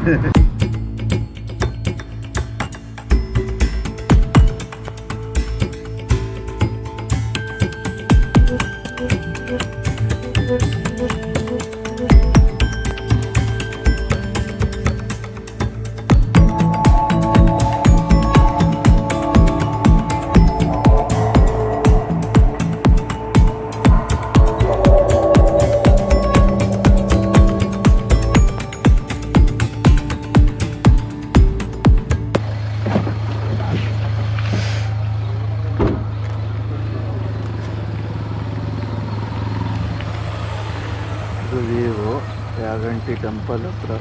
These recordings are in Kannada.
ವ್ಯೂ ಯಾಗಂಟಿ ಟೆಂಪಲ್ ಹತ್ರ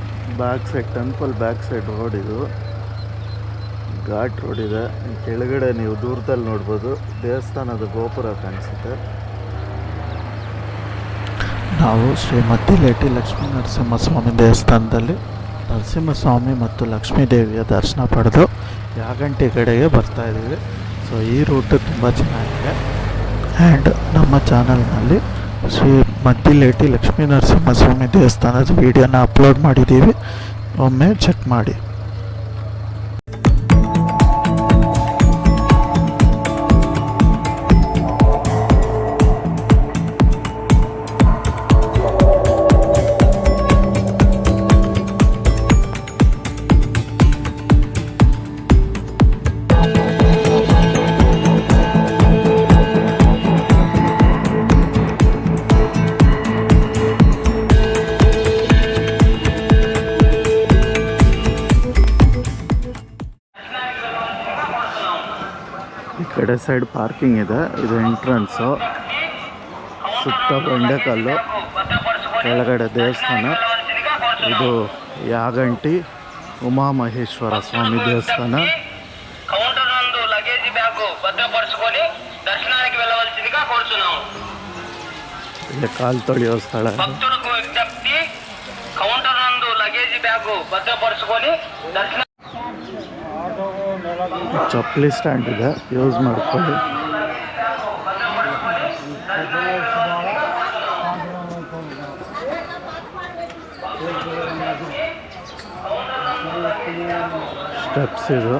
ಟೆಂಪಲ್ ಬ್ಯಾಕ್ ಸೈಡ್ ರೋಡ್ ಇದು, ಘಾಟ್ ರೋಡ್ ಇದೆ. ಕೆಳಗಡೆ ನೀವು ದೂರದಲ್ಲಿ ನೋಡ್ಬೋದು ದೇವಸ್ಥಾನದ ಗೋಪುರ ಕಾಣಿಸುತ್ತೆ. ನಾವು ಶ್ರೀ ಮದ್ದಿಲೇಟಿ ಲಕ್ಷ್ಮೀ ನರಸಿಂಹಸ್ವಾಮಿ ದೇವಸ್ಥಾನದಲ್ಲಿ ನರಸಿಂಹಸ್ವಾಮಿ ಮತ್ತು ಲಕ್ಷ್ಮೀ ದೇವಿಯ ದರ್ಶನ ಪಡೆದು ಯಾಗಂಟಿ ಕಡೆಗೆ ಬರ್ತಾ ಇದ್ದೀವಿ. ಸೊ ಈ ರೂಟು ತುಂಬ ಚೆನ್ನಾಗಿದೆ. ಆ್ಯಂಡ್ ನಮ್ಮ ಚಾನಲ್ನಲ್ಲಿ ಶ್ರೀ ಮದ್ದಿಲೇಟಿ ಲಕ್ಷ್ಮೀ ನರಸಿಂಹಸ್ವಾಮಿ ದೇವಸ್ಥಾನದ ವಿಡಿಯೋನ ಅಪ್ಲೋಡ್ ಮಾಡಿದ್ದೀವಿ, ಒಮ್ಮೆ ಚೆಕ್ ಮಾಡಿ. ಈ ಕಡೆ ಸೈಡ್ ಪಾರ್ಕಿಂಗ್ ಇದೆ, ಇದು ಎಂಟ್ರೆನ್ಸು. ಸುತ್ತ ಬಂಡೆಕಲ್ಲು, ಕೆಳಗಡೆ ದೇವಸ್ಥಾನ. ಇದು ಯಾಗಂಟಿ ಉಮಾಮಹೇಶ್ವರ ಸ್ವಾಮಿ ದೇವಸ್ಥಾನ. ಇಲ್ಲಿ ಕಾಲು ತೊಳೆಯೋ ಸ್ಥಳ. ಚಪ್ಪಲಿ ಸ್ಟ್ಯಾಂಡ್ ಇದೆ, ಯೂಸ್ ಮಾಡ್ಕೊಳ್ಳಿ. ಸ್ಟೆಪ್ಸ್ ಇದು.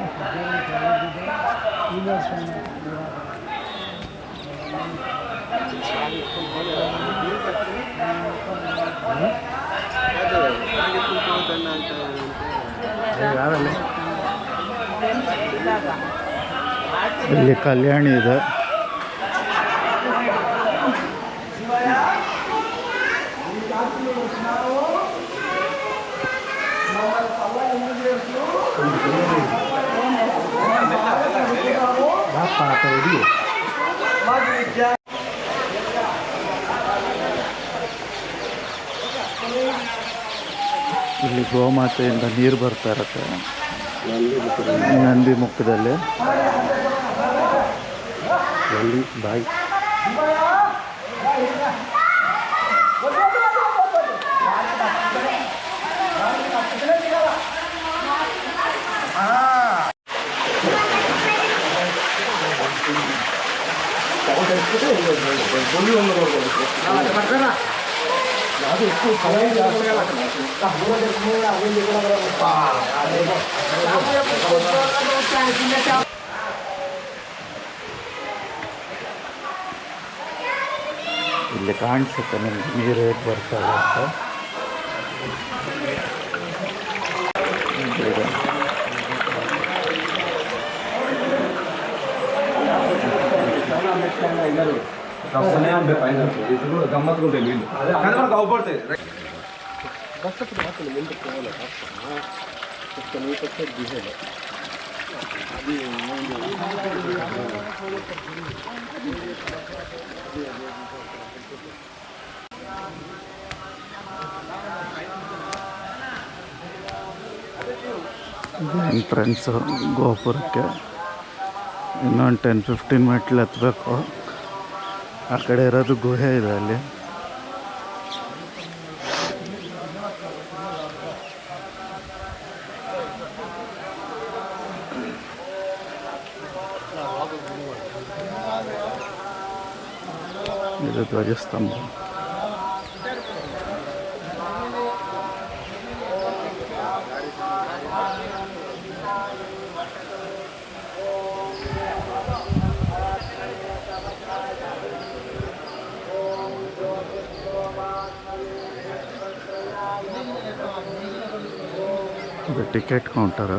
ಇಲ್ಲಿ ಕಲ್ಯಾಣಿ ಇದೆ. ಇಲ್ಲಿ ಗೋಮಾತೆಯಿಂದ ನೀರು ಬರ್ತಾ ಇರುತ್ತೆ ನಂದಿ ಮುಖದಲ್ಲಿ. ಅಲ್ಲಿ ಬಾಯಿ ಇಲ್ಲಿ ಕಾಣಿಸುತ್ತೆ ನಿಮ್ಗೆ ನೀರು ಹೇಗೆ ಬರ್ತದೆ ಅಂತ. ಎಂಟ್ರೆನ್ಸು ಗೋಪುರಕ್ಕೆ. ಇನ್ನೊಂದು 10-15 ಮೆಟ್ಲು ಹತ್ತಬೇಕು. ಆ ಕಡೆ ಇರೋದು ಗುಹೆ ಇದೆ ಅಲ್ಲಿ. ಇದು ಧ್ವಜಸ್ತಂಭ. ಇದು ಟಿಕೆಟ್ ಕೌಂಟರು.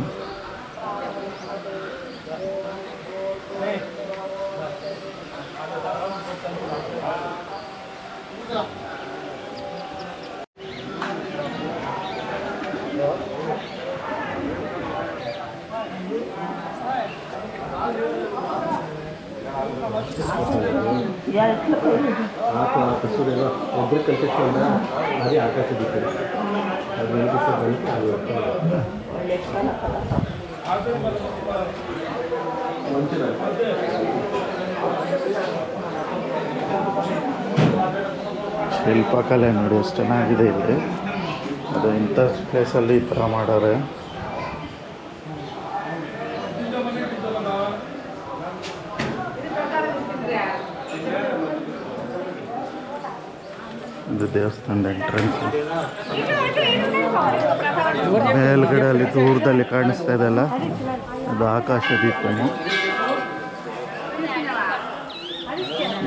ಶಿಲ್ಪಕಲೆ ನೋಡಿ ಎಷ್ಟು ಚೆನ್ನಾಗಿದೆ ಇಲ್ಲಿ. ಅದು ಇಂಥ ಪ್ಲೇಸಲ್ಲಿ ಈ ಥರ ಮಾಡೋರೆ. ಇದು ದೇವಸ್ಥಾನದ ಎಂಟ್ರೆನ್ಸ್. ಮೇಲ್ಗಡೆ ಅಲ್ಲಿ ದೂರದಲ್ಲಿ ಕಾಣಿಸ್ತಾ ಇದೆಲ್ಲ ಅದು ಆಕಾಶ ದೀಪನು.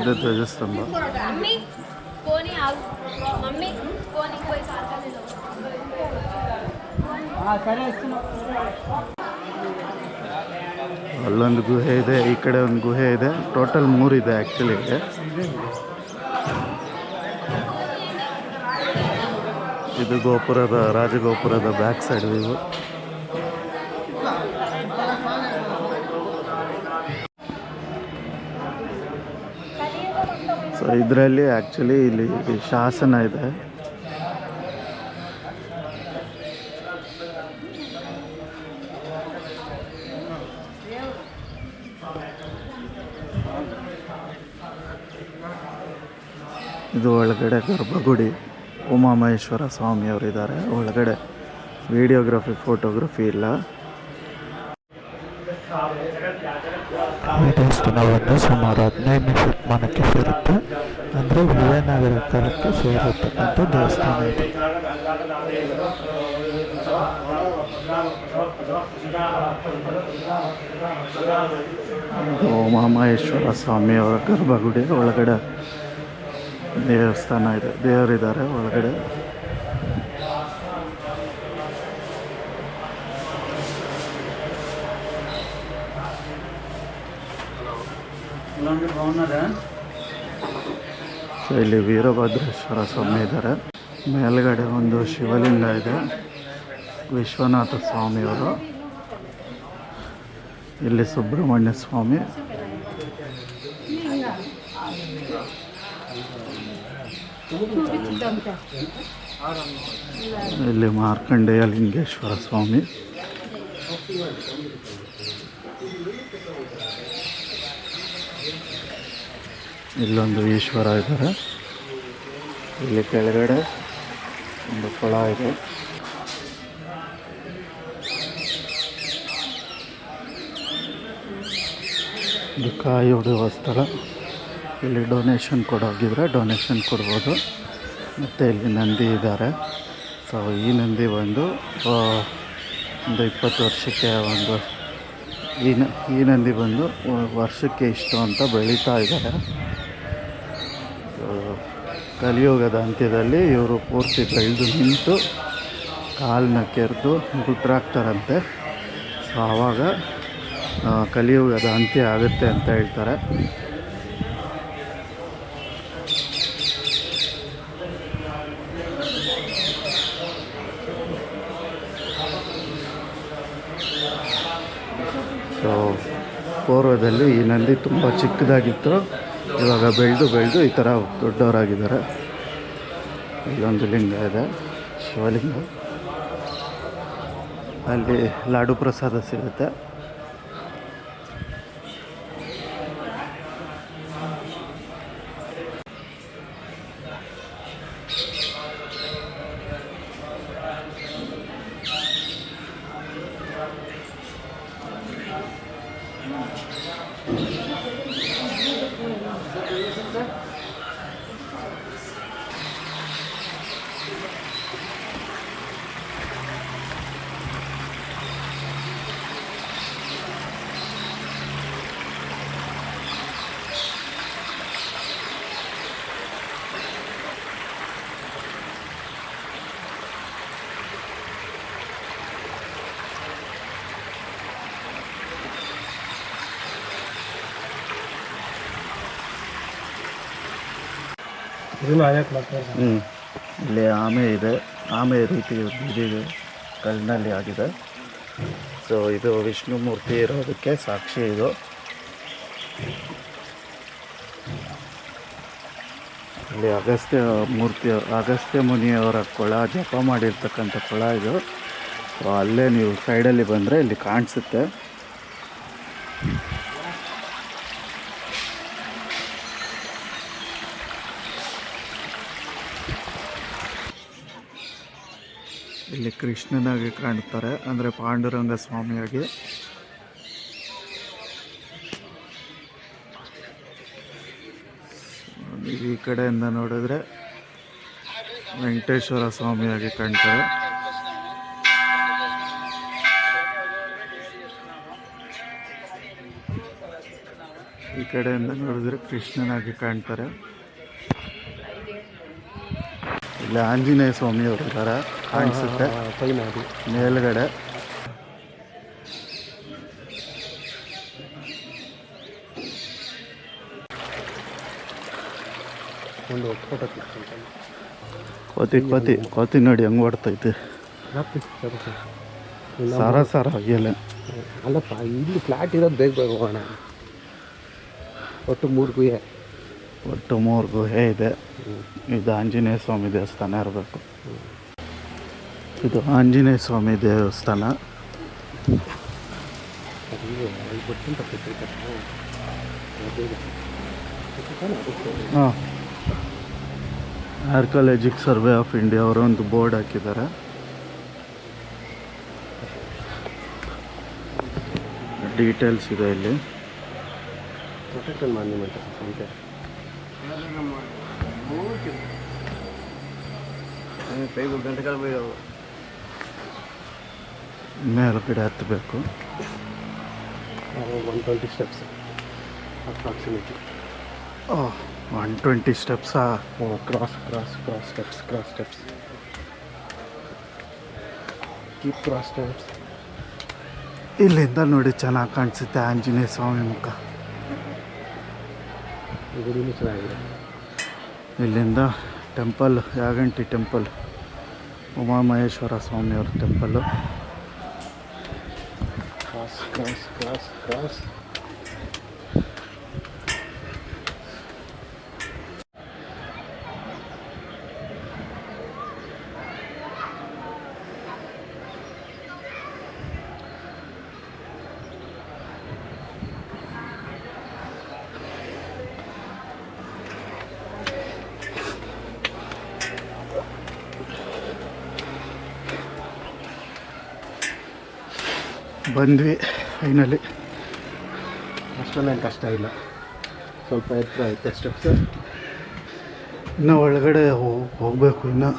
ಇದು ಧ್ವಜಸ್ತಂಭ. ಅಲ್ಲೊಂದು ಗುಹೆ ಇದೆ, ಈ ಕಡೆ ಒಂದು ಗುಹೆ ಇದೆ. ಟೋಟಲ್ 3 ಇದೆ ಆ್ಯಕ್ಚುಲಿ. ಇದು ಗೋಪುರದ, ರಾಜಗೋಪುರದ ಬ್ಯಾಕ್ ಸೈಡ್ ಇವು. ಸೊ ಇದರಲ್ಲಿ ಆ್ಯಕ್ಚುಲಿ ಇಲ್ಲಿ ಶಾಸನ ಇದೆ. ಇದು ಒಳಗಡೆ ಗರ್ಭಗುಡಿ. ಉಮಾಮಹೇಶ್ವರ ಸ್ವಾಮಿಯವರಿದ್ದಾರೆ ಒಳಗಡೆ. ವಿಡಿಯೋಗ್ರಫಿ, ಫೋಟೋಗ್ರಫಿ ಇಲ್ಲ. ಈ ದೇವಸ್ಥಾನವನ್ನು ಸುಮಾರು 15ನೇ ಶತಮಾನಕ್ಕೆ ಸೇರುತ್ತೆ. ಅಂದರೆ ವಿಜಯನಗರ ಕಾಲಕ್ಕೆ ಸೇರಿರ್ತಕ್ಕಂಥ ದೇವಸ್ಥಾನ ಇದೆ. ಉಮಾಮಹೇಶ್ವರ ಸ್ವಾಮಿಯವರ ಗರ್ಭಗುಡಿ ಒಳಗಡೆ ದೇವಸ್ಥಾನ ಇದೆ. ದೇವರಿದ್ದಾರೆ ಒಳಗಡೆ. ಸೊ ಇಲ್ಲಿ ವೀರಭದ್ರೇಶ್ವರ ಸ್ವಾಮಿ ಇದ್ದಾರೆ. ಮೇಲ್ಗಡೆ ಒಂದು ಶಿವಲಿಂಗ ಇದೆ, ವಿಶ್ವನಾಥ ಸ್ವಾಮಿಯವರು. ಇಲ್ಲಿ ಸುಬ್ರಹ್ಮಣ್ಯ ಸ್ವಾಮಿ. ಇಲ್ಲಿ ಮಾರ್ಕಂಡೇಯ ಲಿಂಗೇಶ್ವರ ಸ್ವಾಮಿ. ಇಲ್ಲೊಂದು ಈಶ್ವರ ಇದ್ದಾರೆ. ಇಲ್ಲಿ ಕೆಳಗಡೆ ಒಂದು ಕೊಳ ಇದೆ. ಇದು ಕಾಯಿ ಹೊಡೆಯುವ ಸ್ಥಳ. ಇಲ್ಲಿ ಡೊನೇಷನ್ ಕೊಡೋಗಿದ್ರೆ ಡೊನೇಷನ್ ಕೊಡ್ಬೋದು. ಮತ್ತು ಇಲ್ಲಿ ನಂದಿ ಇದ್ದಾರೆ. ಸೊ ಈ ನಂದಿ ಒಂದು 20 ವರ್ಷಕ್ಕೆ ಒಂದು ಈ ನಂದಿ ಬಂದು ವರ್ಷಕ್ಕೆ ಇಷ್ಟು ಅಂತ ಬೆಳೀತಾ ಇದ್ದಾರೆ. ಕಲಿಯುಗದ ಅಂತ್ಯದಲ್ಲಿ ಇವರು ಪೂರ್ತಿ ಬೆಳೆದು ನಿಂತು ಕಾಲನ್ನ ಕೆರೆದು ಗುಟ್ರಾಗ್ತಾರಂತೆ. ಸೊ ಆವಾಗ ಕಲಿಯುಗದ ಅಂತ್ಯ ಆಗುತ್ತೆ ಅಂತ ಹೇಳ್ತಾರೆ. ಸೊ ಪೂರ್ವದಲ್ಲಿ ಈ ನಂದಿ ತುಂಬ ಚಿಕ್ಕದಾಗಿತ್ತು. ಇವಾಗ ಬೆಳೆದು ಈ ಥರ ದೊಡ್ಡವರಾಗಿದ್ದಾರೆ. ಇಲ್ಲೊಂದು ಲಿಂಗ ಇದೆ, ಶಿವಲಿಂಗ. ಅಲ್ಲಿ ಲಾಡು ಪ್ರಸಾದ ಸಿಗುತ್ತೆ. ಇಲ್ಲಿ ಆಮೆ ಇದೆ, ಆಮೆ ರೀತಿ ಬಿದ್ದಿದೆ, ಕಲ್ಲಿನಲ್ಲಿ ಆಗಿದೆ. ಸೊ ಇದು ವಿಷ್ಣು ಮೂರ್ತಿ ಇರೋದಕ್ಕೆ ಸಾಕ್ಷಿ ಇದು. ಇಲ್ಲಿ ಅಗಸ್ತ್ಯ ಮುನಿಯವರ ಕೊಳ, ಜಪ ಮಾಡಿರ್ತಕ್ಕಂಥ ಕೊಳ ಇದು. ಸೊ ಅಲ್ಲೇ ನೀವು ಸೈಡಲ್ಲಿ ಬಂದರೆ ಇಲ್ಲಿ ಕಾಣಿಸುತ್ತೆ. ಇಲ್ಲಿ ಕೃಷ್ಣನಾಗಿ ಕಾಣ್ತಾರೆ, ಅಂದರೆ ಪಾಂಡುರಂಗ ಸ್ವಾಮಿಯಾಗಿ. ನೀವು ಈ ಕಡೆಯಿಂದ ನೋಡಿದ್ರೆ ವೆಂಕಟೇಶ್ವರ ಸ್ವಾಮಿಯಾಗಿ ಕಾಣ್ತಾರೆ. ಈ ಕಡೆಯಿಂದ ನೋಡಿದ್ರೆ ಕೃಷ್ಣನಾಗಿ ಕಾಣ್ತಾರೆ. ಇಲ್ಲಿ ಆಂಜನೇಯ ಸ್ವಾಮಿಯವರು ಇದ್ದಾರೆ, ಕಾಣಿಸುತ್ತೆ ಮೇಲ್ಗಡೆ. ಕೋತಿ ನೋಡಿ ಹೆಂಗೆ ಓಡ್ತೈತೆ, ಸಾರ ಆಗಿಲ್ಲ. ಅಲ್ಲಪ್ಪ, ಇಲ್ಲಿ ಫ್ಲಾಟ್ ಇರೋದು ಬೇಗ ಹೋಗೋಣ. ಒಟ್ಟು ಮೂರು ಗುಹೆ ಇದೆ. ಇದು ಆಂಜನೇಯ ಸ್ವಾಮಿ ದೇವಸ್ಥಾನ ಇರಬೇಕು. ಇದು ಆಂಜನೇಯ ಸ್ವಾಮಿ ದೇವಸ್ಥಾನ. ಹಾಂ, ಆರ್ಕಿಯಾಲಜಿಕ್ ಸರ್ವೆ ಆಫ್ ಇಂಡಿಯಾ ಅವರು ಒಂದು ಬೋರ್ಡ್ ಹಾಕಿದ್ದಾರೆ. ಡೀಟೇಲ್ಸ್ ಇದೆ ಇಲ್ಲಿ. ಮೇಲ್ಗಡೆ ಹತ್ತಬೇಕು. 120 ಸ್ಟೆಪ್ಸ್ ಅಪ್ರಾಕ್ಸಿಮೇಟ್ಲಿ. 120 ಸ್ಟೆಪ್ಸಾ? Cross steps. Keep cross steps. ಇಲ್ಲಿಂದ ನೋಡಿ ಚೆನ್ನಾಗಿ ಕಾಣಿಸುತ್ತೆ ಆಂಜನೇಯ ಸ್ವಾಮಿ ಮುಖ. ಗುಡಿನೂ ಚೆನ್ನಾಗಿದೆ. ಇಲ್ಲಿಂದ ಟೆಂಪಲ್, ಯಾಗಂಟಿ ಟೆಂಪಲ್, ಉಮಾಮಹೇಶ್ವರ ಸ್ವಾಮಿಯವ್ರ ಟೆಂಪಲ್ಲು. ಕ್ರಾಸ್. ಬಂದ್ವಿ ಫೈನಲಿ. ಅಷ್ಟೊಂದೇನು ಕಷ್ಟ ಇಲ್ಲ, ಸ್ವಲ್ಪ ಎತ್ತರ ಐತೆ ಸ್ಟೆಪ್ಸ್. ಇನ್ನು ಒಳಗಡೆ ಹೋಗಬೇಕು. ಇನ್ನು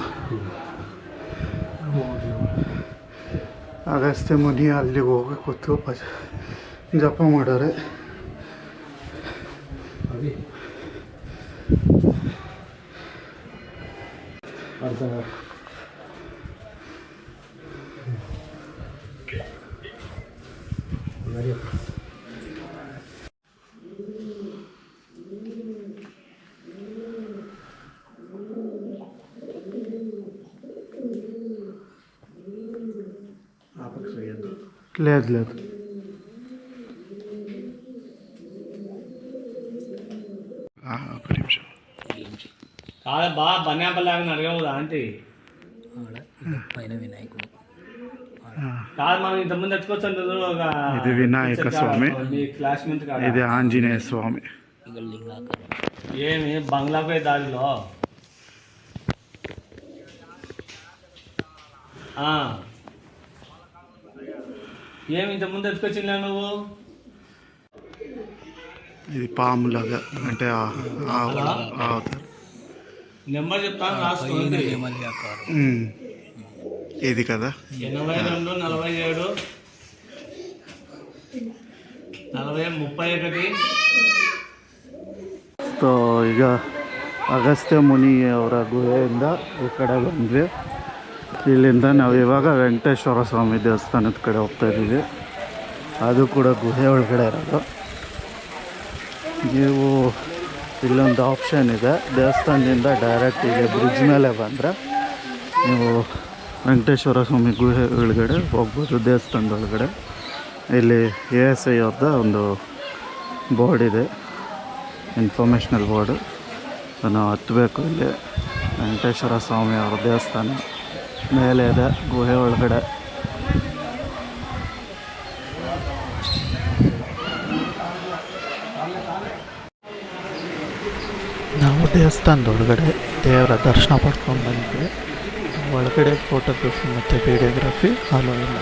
ಅಗಸ್ತ್ಯ ಮುನಿ ಅಲ್ಲಿಗೆ ಹೋಗಿ ಕೂತು ಜಪ ಮಾಡೋರೆ. లేదు ఒక నిమిషం బా బన్యాపల్లాగా అడగవుదా ఆంటీ పైన వినాయకుడు కాదు. మనం ఇంతకుముందు తెచ్చుకోవచ్చు. ఇది వినాయక స్వామి, క్లాస్మేట్ ఇది ఆంజనేయ స్వామి. ఏమి బంగ్లాపై దారిలో ఏమి ఇంతకుముందు తెచ్చుకొచ్చిందా నువ్వు? ఇది పాములాగా, అంటే నెంబర్ చెప్తాను రాసుకోండి. ఇది కదా 82 47 40 31. ಸೊ ಈಗ ಅಗಸ್ತ್ಯ ಮುನಿ ಅವರ ಗುಹೆಯಿಂದ ಈ ಕಡೆ ಬಂದ್ವಿ. ಇಲ್ಲಿಂದ ನಾವು ಇವಾಗ ವೆಂಕಟೇಶ್ವರ ಸ್ವಾಮಿ ದೇವಸ್ಥಾನದ ಕಡೆ ಹೋಗ್ತಾ ಇದ್ದೀವಿ. ಅದು ಕೂಡ ಗುಹೆ ಒಳಗಡೆ ಇರೋದು. ನೀವು ಇಲ್ಲೊಂದು ಆಪ್ಷನ್ ಇದೆ, ದೇವಸ್ಥಾನದಿಂದ ಡೈರೆಕ್ಟ್ ಈಗ ಬ್ರಿಡ್ಜ್ ಮೇಲೆ ಬಂದರೆ ನೀವು ವೆಂಕಟೇಶ್ವರ ಸ್ವಾಮಿ ಗುಹೆ ಒಳಗಡೆ ಹೋಗ್ಬೋದು. ದೇವಸ್ಥಾನದ ಒಳಗಡೆ ಇಲ್ಲಿ ASI ಅವ್ರದ್ದು ಒಂದು ಬೋರ್ಡ್ ಇದೆ, ಇನ್ಫಾರ್ಮೇಷ್ನಲ್ ಬೋರ್ಡು. ನಾವು ಹತ್ತಬೇಕು. ಇಲ್ಲಿ ವೆಂಕಟೇಶ್ವರ ಸ್ವಾಮಿ ಅವರ ದೇವಸ್ಥಾನ ಮೇಲೆ ಇದೆ ಗುಹೆ ಒಳಗಡೆ. ನಾವು ದೇವಸ್ಥಾನದ ಒಳಗಡೆ ದೇವರ ದರ್ಶನ ಪಡ್ಕೊಂಡು ಬಂದ್ವಿ. ಒಳಗಡೆ ಫೋಟೋಗ್ರಫಿ ಮತ್ತು ವಿಡಿಯೋಗ್ರಫಿ ಅಲೋ ಇಲ್ಲ.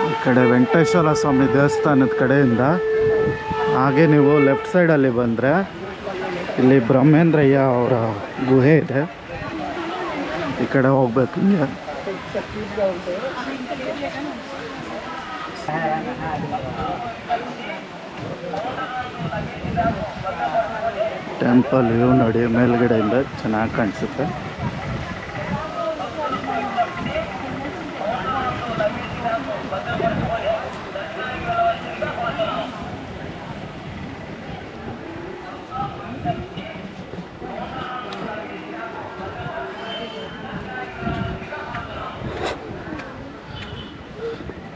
ಈ ಕಡೆ ವೆಂಕಟೇಶ್ವರ ಸ್ವಾಮಿ ದೇವಸ್ಥಾನದ ಕಡೆಯಿಂದ ಹಾಗೆ ನೀವು ಲೆಫ್ಟ್ ಸೈಡಲ್ಲಿ ಬಂದರೆ ಇಲ್ಲಿ ಬ್ರಹ್ಮೇಂದ್ರಯ್ಯ ಅವರ ಗುಹೆ ಇದೆ. ಈ ಕಡೆ ಹೋಗ್ಬೇಕು. ಹಿಂಗೆ ಟೆಂಪಲ್ ವ್ಯೂ ನೋಡಿ ಮೇಲ್ಗಡೆಯಿಂದ ಚೆನ್ನಾಗಿ ಕಾಣಿಸುತ್ತೆ.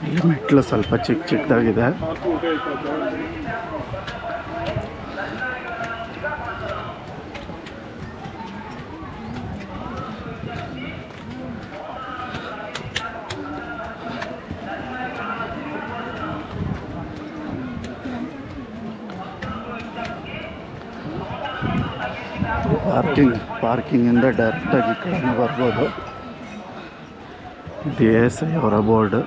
ಇಲ್ಲಿ ಮೆಟ್ಲು ಸ್ವಲ್ಪ ಚಿಕ್ಕದಾಗಿದೆ. ಪಾರ್ಕಿಂಗಿಂದ ಡೈರೆಕ್ಟಾಗಿ ಈ ಕಡೆ ಬರ್ಬೋದು. ಇದು ASI ಅವರ ಬೋರ್ಡು.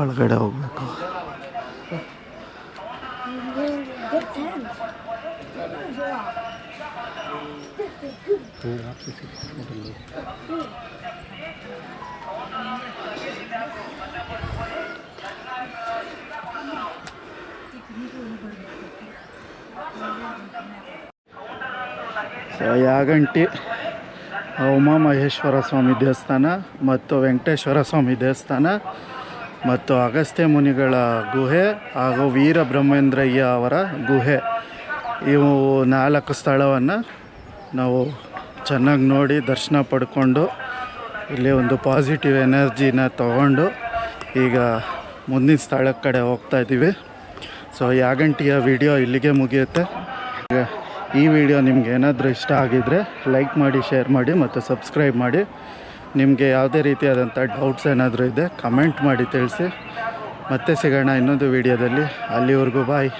ಒಳಗಡೆ ಹೋಗ್ಬೇಕು. ಯಾಗಂಟಿ ಉಮಾಮಹೇಶ್ವರ ಸ್ವಾಮಿ ದೇವಸ್ಥಾನ ಮತ್ತು ವೆಂಕಟೇಶ್ವರ ಸ್ವಾಮಿ ದೇವಸ್ಥಾನ ಮತ್ತು ಅಗಸ್ತ್ಯ ಮುನಿಗಳ ಗುಹೆ ಹಾಗೂ ವೀರಬ್ರಹ್ಮೇಂದ್ರಯ್ಯ ಅವರ ಗುಹೆ, ಇವು 4 ಸ್ಥಳವನ್ನು ನಾವು ಚೆನ್ನಾಗಿ ನೋಡಿ ದರ್ಶನ ಪಡ್ಕೊಂಡು ಇಲ್ಲಿ ಒಂದು ಪಾಸಿಟಿವ್ ಎನರ್ಜಿನ ತಗೊಂಡು ಈಗ ಮುಂದಿನ ಸ್ಥಳದ ಕಡೆ ಹೋಗ್ತಾಯಿದ್ದೀವಿ. ಸೊ ಯಾಗಂಟಿಯ ವಿಡಿಯೋ ಇಲ್ಲಿಗೆ ಮುಗಿಯುತ್ತೆ. ಈ ವಿಡಿಯೋ ನಿಮ್ಗೆ ಏನಾದರೂ ಇಷ್ಟ ಆಗಿದ್ದರೆ ಲೈಕ್ ಮಾಡಿ, ಶೇರ್ ಮಾಡಿ ಮತ್ತು ಸಬ್ಸ್ಕ್ರೈಬ್ ಮಾಡಿ. ನಿಮಗೆ ಯಾವುದೇ ರೀತಿಯಾದಂಥ ಡೌಟ್ಸ್ ಏನಾದರೂ ಇದೆ ಕಮೆಂಟ್ ಮಾಡಿ ತಿಳಿಸಿ. ಮತ್ತೆ ಸಿಗೋಣ ಇನ್ನೊಂದು ವಿಡಿಯೋದಲ್ಲಿ. ಅಲ್ಲಿವರೆಗೂ ಬಾಯ್.